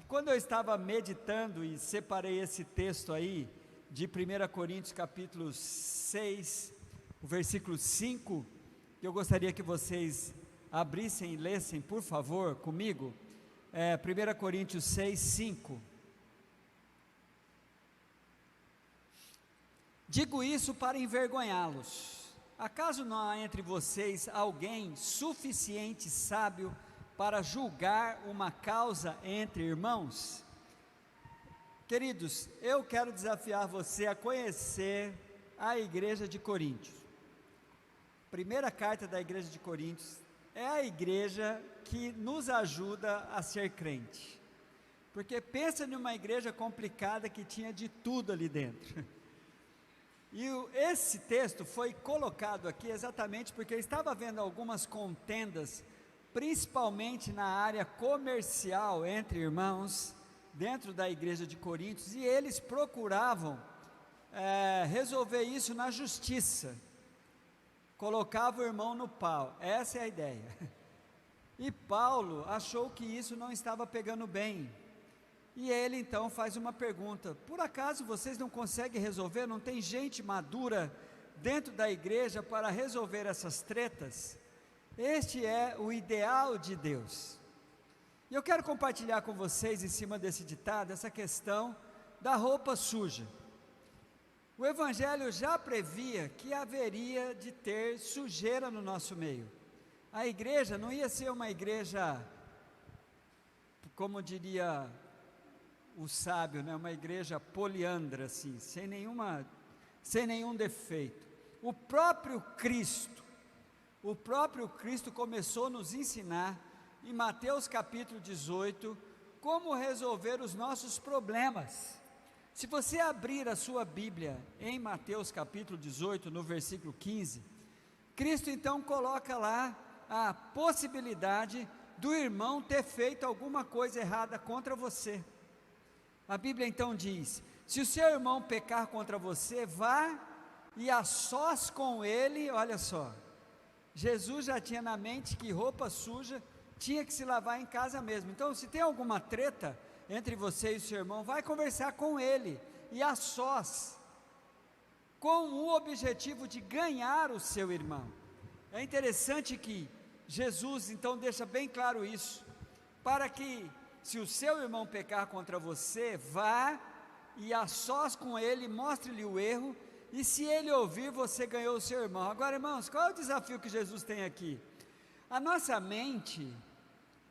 quando eu estava meditando e separei esse texto aí, de 1 Coríntios capítulo 6, o versículo 5, eu gostaria que vocês abrissem e lessem, por favor, comigo, 1 Coríntios 6, 5. Digo isso para envergonhá-los. Acaso não há entre vocês alguém suficiente sábio para julgar uma causa entre irmãos? Queridos, eu quero desafiar você a conhecer a igreja de Coríntios. Primeira carta da igreja de Coríntios é a igreja que nos ajuda a ser crente. Porque pensa numa igreja complicada que tinha de tudo ali dentro. E esse texto foi colocado aqui exatamente porque eu estava vendo algumas contendas, principalmente na área comercial entre irmãos, dentro da igreja de Coríntios, e eles procuravam resolver isso na justiça, colocava o irmão no pau, essa é a ideia. E Paulo achou que isso não estava pegando bem, e ele então faz uma pergunta: por acaso vocês não conseguem resolver? Não tem gente madura dentro da igreja para resolver essas tretas? Este é o ideal de Deus. E eu quero compartilhar com vocês, em cima desse ditado, essa questão da roupa suja. O Evangelho já previa que haveria de ter sujeira no nosso meio. A igreja não ia ser uma igreja, como diria o sábio, né? Uma igreja poliandra, assim, sem nenhum defeito. O próprio Cristo começou a nos ensinar, em Mateus capítulo 18, como resolver os nossos problemas. Se você abrir a sua Bíblia em Mateus capítulo 18, no versículo 15, Cristo então coloca lá a possibilidade do irmão ter feito alguma coisa errada contra você. A Bíblia então diz: se o seu irmão pecar contra você, vá e a sós com ele. Olha só, Jesus já tinha na mente que roupa suja tinha que se lavar em casa mesmo. Então, se tem alguma treta entre você e o seu irmão, vai conversar com ele, e a sós, com o objetivo de ganhar o seu irmão. É interessante que Jesus então deixa bem claro isso, para que, se o seu irmão pecar contra você, vá e a sós com ele, mostre-lhe o erro, e se ele ouvir, você ganhou o seu irmão. Agora, irmãos, qual é o desafio que Jesus tem aqui? A nossa mente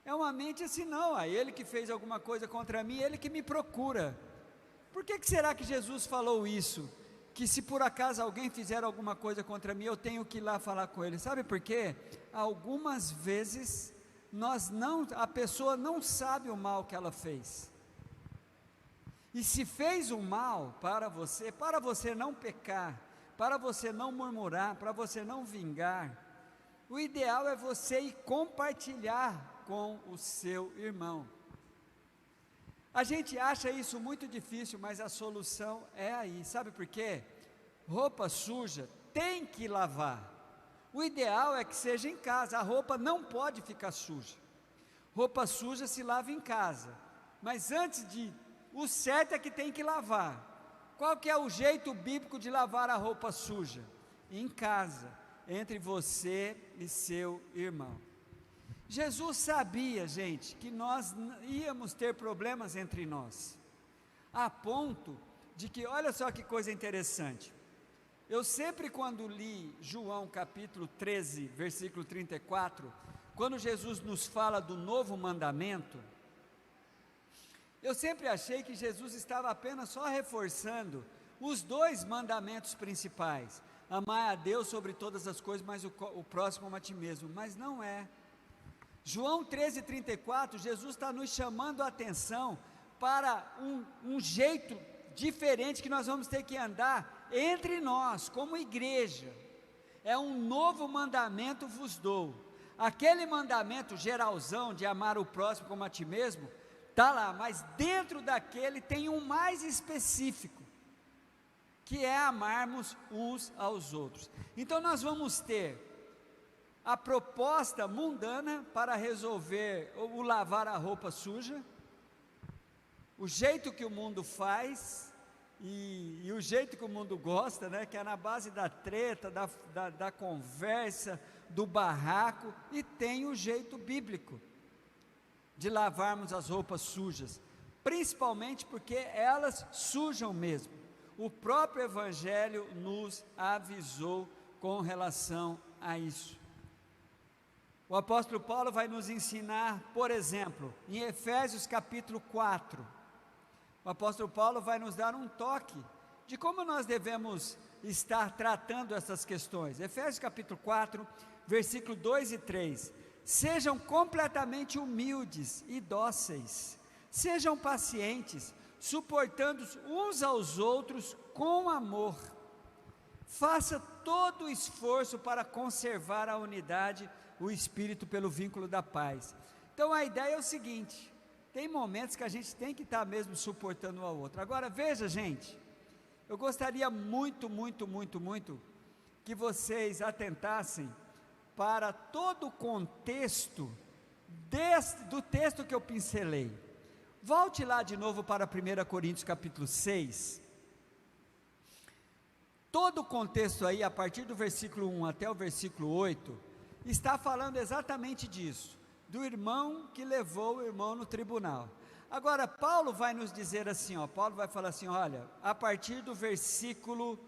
é uma mente assim: não, ele que fez alguma coisa contra mim, ele que me procura. Por que será que Jesus falou isso? Que se por acaso alguém fizer alguma coisa contra mim, eu tenho que ir lá falar com ele. Sabe por quê? Algumas vezes a pessoa não sabe o mal que ela fez, e se fez um mal para você não pecar, para você não murmurar, para você não vingar, o ideal é você ir compartilhar com o seu irmão. A gente acha isso muito difícil, mas a solução é aí. Sabe por quê? Roupa suja tem que lavar. O ideal é que seja em casa. A roupa não pode ficar suja. Roupa suja se lava em casa, mas o certo é que tem que lavar. Qual que é o jeito bíblico de lavar a roupa suja? Em casa, entre você e seu irmão. Jesus sabia, gente, que nós íamos ter problemas entre nós, a ponto de que, olha só que coisa interessante, eu sempre, quando li João capítulo 13, versículo 34, quando Jesus nos fala do novo mandamento, eu sempre achei que Jesus estava apenas só reforçando os dois mandamentos principais: amar a Deus sobre todas as coisas, mas o próximo como a ti mesmo. Mas não é. João 13, 34, Jesus está nos chamando a atenção para um jeito diferente que nós vamos ter que andar entre nós, como igreja. É um novo mandamento vos dou. Aquele mandamento geralzão de amar o próximo como a ti mesmo, está lá, mas dentro daquele tem um mais específico, que é amarmos uns aos outros. Então nós vamos ter a proposta mundana para resolver o lavar a roupa suja, o jeito que o mundo faz e o jeito que o mundo gosta, né, que é na base da treta, da conversa, do barraco, e tem o jeito bíblico de lavarmos as roupas sujas, principalmente porque elas sujam mesmo. O próprio Evangelho nos avisou com relação a isso. O apóstolo Paulo vai nos ensinar, por exemplo, em Efésios capítulo 4, o apóstolo Paulo vai nos dar um toque de como nós devemos estar tratando essas questões. Efésios capítulo 4, versículo 2 e 3, sejam completamente humildes e dóceis, sejam pacientes, suportando uns aos outros com amor, faça todo o esforço para conservar a unidade, o Espírito pelo vínculo da paz. Então a ideia é o seguinte, tem momentos que a gente tem que estar mesmo suportando um ao outro. Agora veja, gente, eu gostaria muito que vocês atentassem para todo o contexto do texto que eu pincelei. Volte lá de novo para 1 Coríntios capítulo 6, todo o contexto aí, a partir do versículo 1 até o versículo 8, está falando exatamente disso, do irmão que levou o irmão no tribunal. Agora, Paulo vai nos dizer assim, Paulo vai falar assim, olha, a partir do versículo,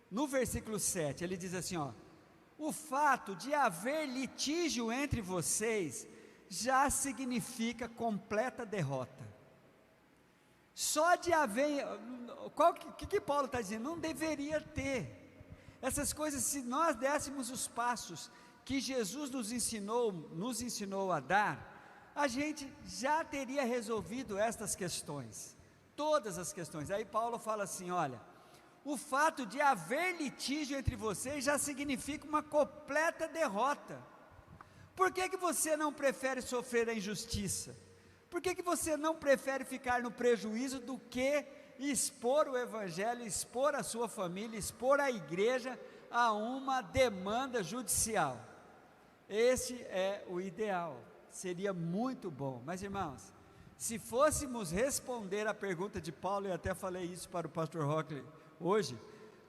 no versículo 7, ele diz assim, o fato de haver litígio entre vocês, já significa completa derrota. Só de haver, o que Paulo está dizendo? Não deveria ter, essas coisas, se nós dessemos os passos, que Jesus nos ensinou a dar, a gente já teria resolvido estas questões, todas as questões. Aí Paulo fala assim, olha, o fato de haver litígio entre vocês já significa uma completa derrota. Por que você não prefere sofrer a injustiça? Por que você não prefere ficar no prejuízo do que expor o Evangelho, expor a sua família, expor a igreja a uma demanda judicial? Esse é o ideal, seria muito bom. Mas irmãos, se fôssemos responder a pergunta de Paulo, eu até falei isso para o pastor Rockley hoje,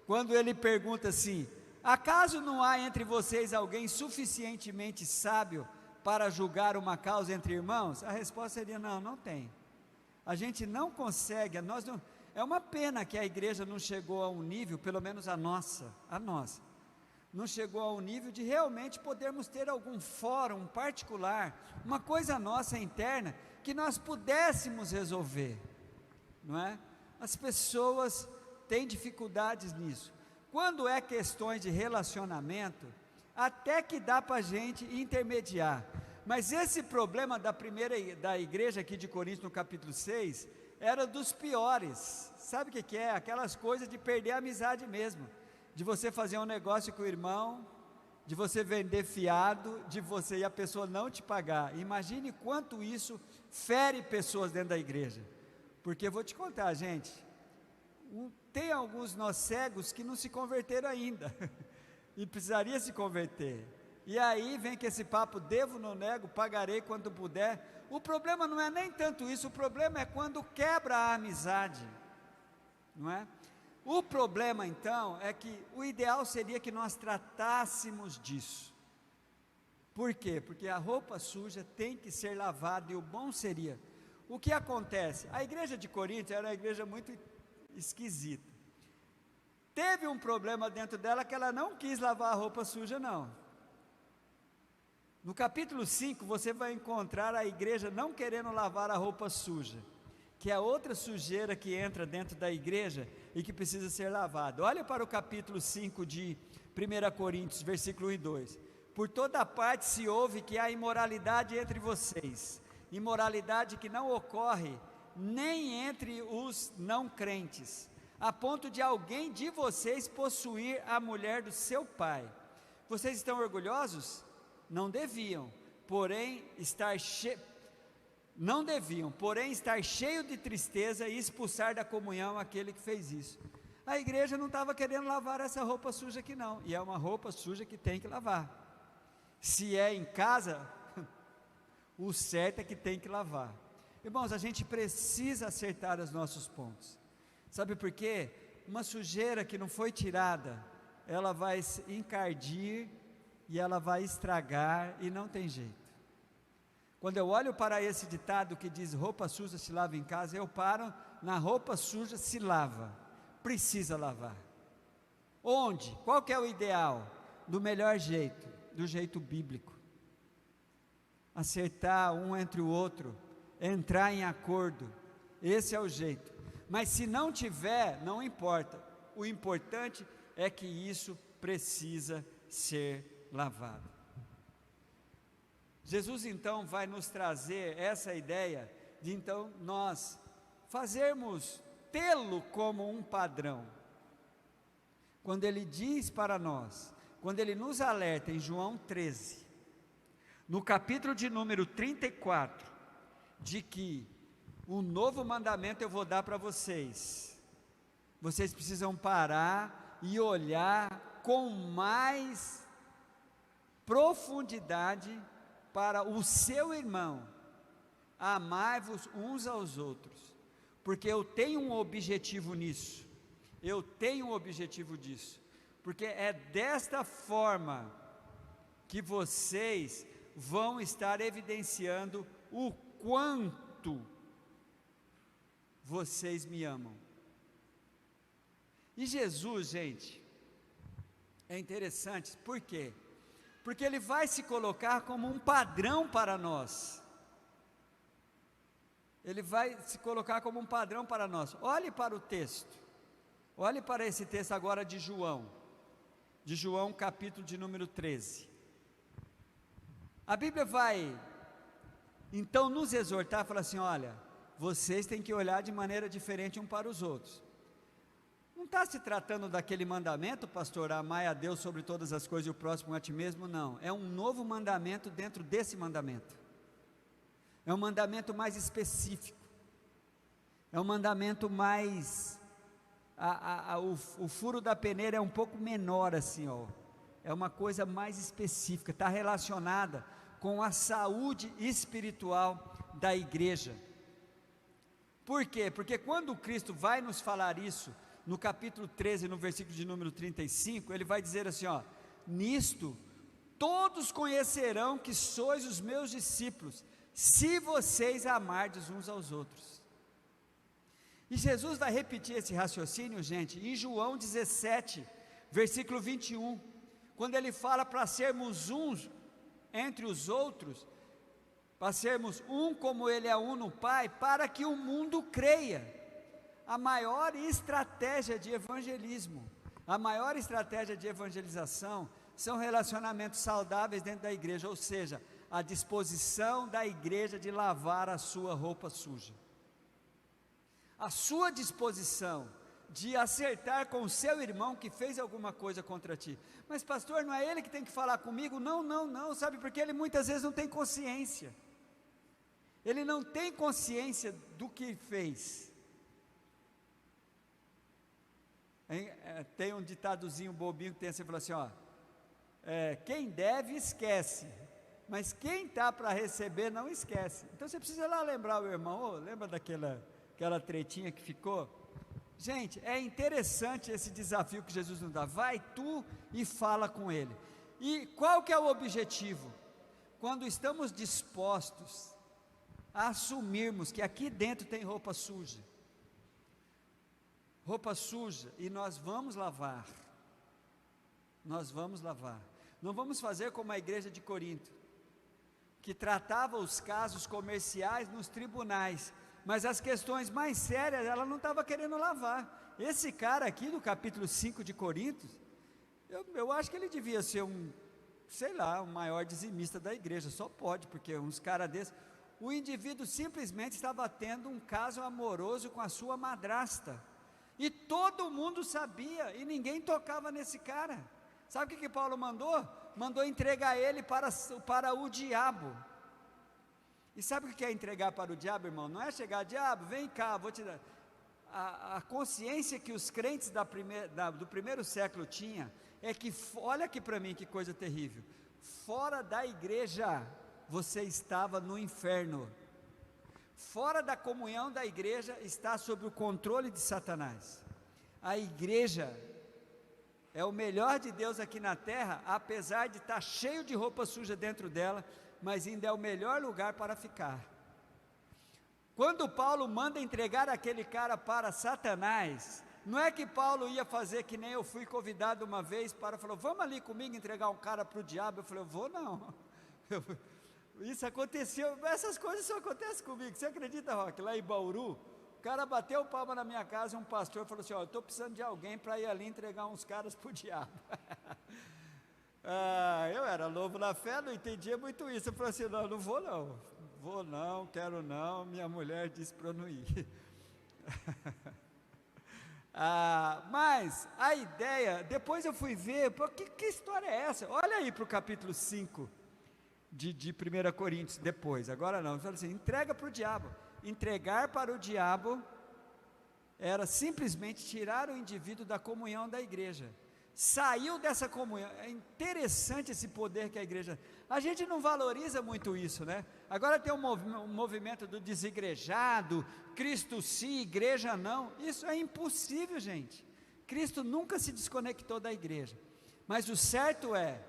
quando ele pergunta assim, acaso não há entre vocês alguém suficientemente sábio para julgar uma causa entre irmãos? A resposta seria não tem. A gente não consegue, é uma pena que a igreja não chegou a um nível, pelo menos a nossa, não chegou a um nível de realmente podermos ter algum fórum particular, uma coisa nossa interna, que nós pudéssemos resolver, não é? As pessoas têm dificuldades nisso. Quando é questões de relacionamento, até que dá para a gente intermediar, mas esse problema da igreja aqui de Corinto, no capítulo 6, era dos piores. Sabe o que é? Aquelas coisas de perder a amizade mesmo, de você fazer um negócio com o irmão, de você vender fiado, de você e a pessoa não te pagar. Imagine quanto isso fere pessoas dentro da igreja, porque eu vou te contar, gente, tem alguns nós cegos que não se converteram ainda, e precisaria se converter, e aí vem com esse papo, devo, não nego, pagarei quanto puder. O problema não é nem tanto isso, o problema é quando quebra a amizade, não é? O problema então é que o ideal seria que nós tratássemos disso. Por quê? Porque a roupa suja tem que ser lavada, e o bom seria, o que acontece? A igreja de Corinto era uma igreja muito esquisita, teve um problema dentro dela que ela não quis lavar a roupa suja não. No capítulo 5 você vai encontrar a igreja não querendo lavar a roupa suja, que é outra sujeira que entra dentro da igreja e que precisa ser lavada. Olha para o capítulo 5 de 1 Coríntios, versículo 1 e 2, por toda parte se ouve que há imoralidade entre vocês, imoralidade que não ocorre nem entre os não crentes, a ponto de alguém de vocês possuir a mulher do seu pai. Vocês estão orgulhosos? Não deviam, porém estar cheio de tristeza e expulsar da comunhão aquele que fez isso. A igreja não estava querendo lavar essa roupa suja aqui não, e é uma roupa suja que tem que lavar. Se é em casa, o certo é que tem que lavar. Irmãos, a gente precisa acertar os nossos pontos. Sabe por quê? Uma sujeira que não foi tirada, ela vai encardir e ela vai estragar e não tem jeito. Quando eu olho para esse ditado que diz roupa suja se lava em casa, eu paro na roupa suja se lava, precisa lavar. Onde? Qual que é o ideal? Do melhor jeito, do jeito bíblico. Acertar um entre o outro, entrar em acordo, esse é o jeito. Mas se não tiver, não importa, o importante é que isso precisa ser lavado. Jesus então vai nos trazer essa ideia de então nós fazermos, tê-lo como um padrão. Quando ele diz para nós, quando ele nos alerta em João 13, no capítulo de número 34, de que um novo mandamento eu vou dar para vocês, vocês precisam parar e olhar com mais profundidade para o seu irmão, amai-vos uns aos outros, porque eu tenho um objetivo nisso, eu tenho um objetivo disso, porque é desta forma que vocês vão estar evidenciando o quanto vocês me amam. E Jesus, gente, é interessante, por quê? Porque ele vai se colocar como um padrão para nós. Ele vai se colocar como um padrão para nós. Olhe para o texto. Olhe para esse texto agora de João capítulo de número 13. A Bíblia vai então nos exortar, falar assim, olha, vocês têm que olhar de maneira diferente um para os outros. Não está se tratando daquele mandamento, pastor, amai a Deus sobre todas as coisas e o próximo a ti mesmo, não. É um novo mandamento dentro desse mandamento. É um mandamento mais específico. É um mandamento mais... o furo da peneira é um pouco menor assim, ó. É uma coisa mais específica, está relacionada com a saúde espiritual da igreja. Por quê? Porque quando Cristo vai nos falar isso, no capítulo 13, no versículo de número 35, ele vai dizer assim, ó, nisto todos conhecerão que sois os meus discípulos, se vocês amardes uns aos outros. E Jesus vai repetir esse raciocínio, gente, em João 17, versículo 21, quando ele fala para sermos uns entre os outros, para sermos um como ele é um no Pai, para que o mundo creia. A maior estratégia de evangelismo, a maior estratégia de evangelização, são relacionamentos saudáveis dentro da igreja, ou seja, a disposição da igreja de lavar a sua roupa suja, a sua disposição de acertar com o seu irmão que fez alguma coisa contra ti. Mas pastor, não é ele que tem que falar comigo? Não, sabe por quê? Ele muitas vezes não tem consciência, ele não tem consciência do que fez. Tem um ditadozinho bobinho que tem assim, fala assim, ó, quem deve esquece, mas quem está para receber não esquece. Então você precisa ir lá lembrar o irmão, lembra aquela tretinha que ficou? Gente, é interessante esse desafio que Jesus nos dá, vai tu e fala com ele. E qual que é o objetivo? Quando estamos dispostos a assumirmos que aqui dentro tem roupa suja, e nós vamos lavar, não vamos fazer como a igreja de Corinto, que tratava os casos comerciais nos tribunais, mas as questões mais sérias, ela não estava querendo lavar. Esse cara aqui do capítulo 5 de Coríntios, eu acho que ele devia ser um maior dizimista da igreja, só pode, porque uns caras desses, o indivíduo simplesmente estava tendo um caso amoroso com a sua madrasta, e todo mundo sabia, e ninguém tocava nesse cara. Sabe o que Paulo mandou? Mandou entregar ele para o diabo. E sabe o que é entregar para o diabo, irmão? Não é chegar, diabo, vem cá, vou te dar. A consciência que os crentes do primeiro século tinham, é que, olha aqui para mim que coisa terrível, fora da igreja, você estava no inferno, fora da comunhão da igreja, está sob o controle de Satanás. A igreja é o melhor de Deus aqui na terra, apesar de estar cheio de roupa suja dentro dela, mas ainda é o melhor lugar para ficar. Quando Paulo manda entregar aquele cara para Satanás, não é que Paulo ia fazer que nem eu fui convidado uma vez para, falou, vamos ali comigo entregar um cara para o diabo, eu falei, eu vou não, isso aconteceu, essas coisas só acontecem comigo, você acredita, Roque, lá em Bauru, o cara bateu palma na minha casa, um pastor falou assim, ó, eu estou precisando de alguém para ir ali entregar uns caras para o diabo, eu era novo na fé, não entendia muito isso, eu falei assim, não vou não, quero não, minha mulher disse para eu não ir, mas a ideia, depois eu fui ver, que história é essa? Olha aí para o capítulo 5 de 1 Coríntios, depois, agora não, fala assim, entrega para o diabo. Entregar para o diabo era simplesmente tirar o indivíduo da comunhão da igreja, saiu dessa comunhão. É interessante esse poder que a igreja, a gente não valoriza muito isso, né? Agora tem um movimento do desigrejado, Cristo sim, igreja não, isso é impossível, gente. Cristo nunca se desconectou da igreja, mas o certo é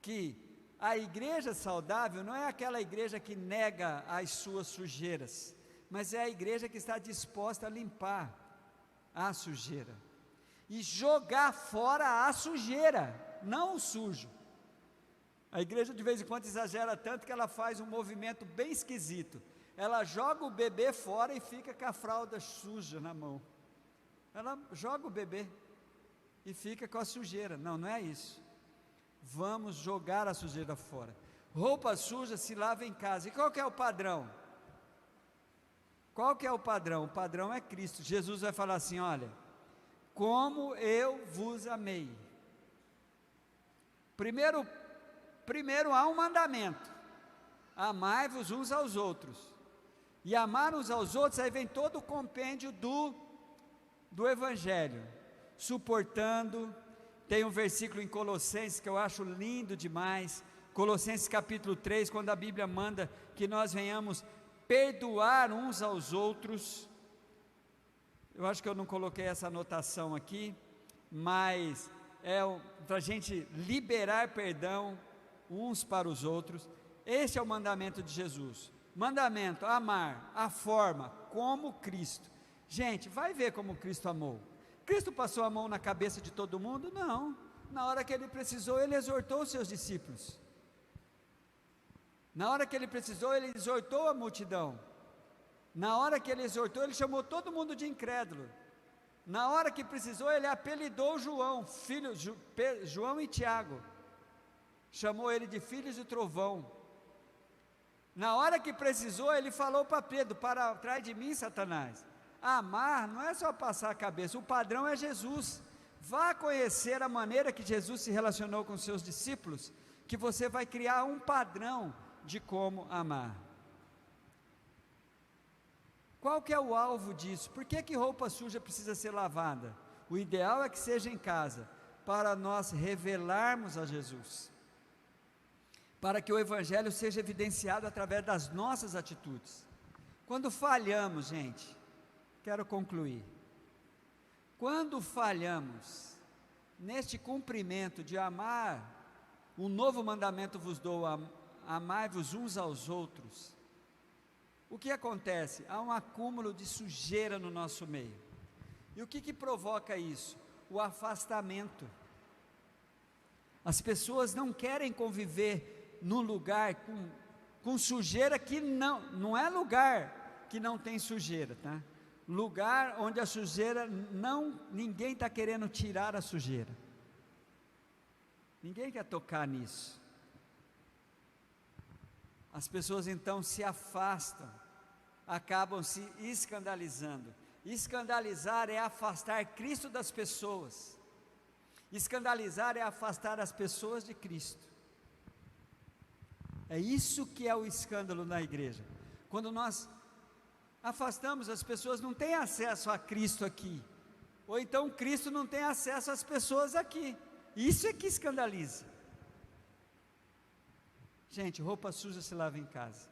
que a igreja saudável não é aquela igreja que nega as suas sujeiras, mas é a igreja que está disposta a limpar a sujeira e jogar fora a sujeira, não o sujo. A igreja de vez em quando exagera tanto que ela faz um movimento bem esquisito, ela joga o bebê fora e fica com a fralda suja na mão, ela joga o bebê e fica com a sujeira, não é isso. Vamos jogar a sujeira fora. Roupa suja se lava em casa. E qual que é o padrão? Qual que é o padrão? O padrão é Cristo. Jesus vai falar assim, olha, como eu vos amei. Primeiro há um mandamento, amai-vos uns aos outros. E amar uns aos outros, aí vem todo o compêndio do Evangelho, suportando. Tem um versículo em Colossenses que eu acho lindo demais, Colossenses capítulo 3, quando a Bíblia manda que nós venhamos perdoar uns aos outros. Eu acho que eu não coloquei essa anotação aqui, mas é para a gente liberar perdão uns para os outros. Esse é o mandamento de Jesus. Mandamento, amar, a forma, como Cristo. Gente, vai ver como Cristo amou. Cristo passou a mão na cabeça de todo mundo? Não. Na hora que ele precisou, ele exortou os seus discípulos. Na hora que ele precisou, ele exortou a multidão. Na hora que ele exortou, ele chamou todo mundo de incrédulo. Na hora que precisou, ele apelidou João, João e Tiago. Chamou ele de filhos do trovão. Na hora que precisou, ele falou para Pedro, para trás de mim, Satanás. Amar não é só passar a cabeça, o padrão é Jesus. Vá conhecer a maneira que Jesus se relacionou com seus discípulos, que você vai criar um padrão de como amar. Qual que é o alvo disso? Por que roupa suja precisa ser lavada? O ideal é que seja em casa, para nós revelarmos a Jesus, para que o Evangelho seja evidenciado através das nossas atitudes. Quando falhamos, gente, quero concluir, quando falhamos neste cumprimento de amar, um novo mandamento vos dou, amai-vos uns aos outros, o que acontece? Há um acúmulo de sujeira no nosso meio, e o que provoca isso? O afastamento. As pessoas não querem conviver num lugar com sujeira que não é lugar que não tem sujeira, tá? Lugar onde a sujeira ninguém está querendo tirar a sujeira, ninguém quer tocar nisso. As pessoas então se afastam, acabam se escandalizando. Escandalizar é afastar Cristo das pessoas, escandalizar é afastar as pessoas de Cristo. É isso que é o escândalo na igreja. Quando nós afastamos, as pessoas não têm acesso a Cristo aqui, ou então Cristo não tem acesso às pessoas aqui. Isso é que escandaliza. Gente, roupa suja se lava em casa.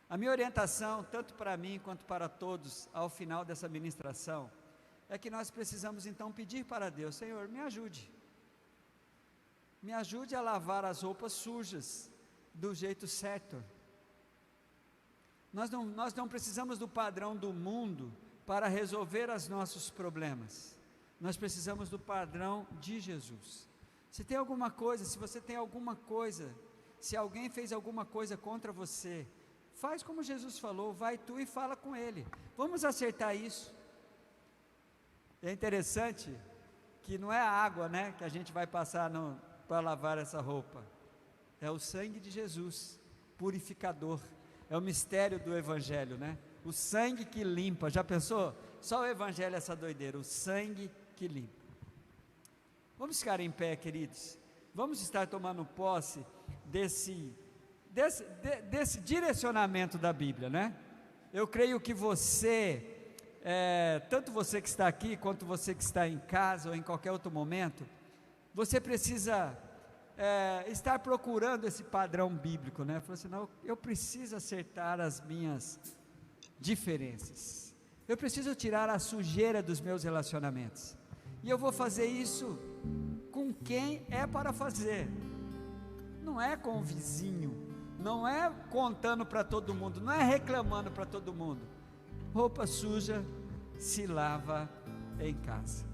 A minha orientação, tanto para mim quanto para todos, ao final dessa ministração, é que nós precisamos então pedir para Deus: Senhor, me ajude a lavar as roupas sujas do jeito certo. Nós não precisamos do padrão do mundo para resolver os nossos problemas, nós precisamos do padrão de Jesus. Se tem alguma coisa, se você tem alguma coisa, se alguém fez alguma coisa contra você, faz como Jesus falou, vai tu e fala com ele, vamos acertar isso. É interessante que não é a água, né, que a gente vai passar para lavar essa roupa, é o sangue de Jesus, purificador, é o mistério do Evangelho, né, o sangue que limpa. Já pensou? Só o Evangelho é essa doideira, o sangue que limpa. Vamos ficar em pé, queridos, vamos estar tomando posse desse direcionamento da Bíblia, né? Eu creio que você, tanto você que está aqui, quanto você que está em casa ou em qualquer outro momento, você precisa estar procurando esse padrão bíblico, né? Falou assim: não, eu preciso acertar as minhas diferenças, eu preciso tirar a sujeira dos meus relacionamentos, e eu vou fazer isso com quem é para fazer, não é com o vizinho, não é contando para todo mundo, não é reclamando para todo mundo. Roupa suja se lava em casa.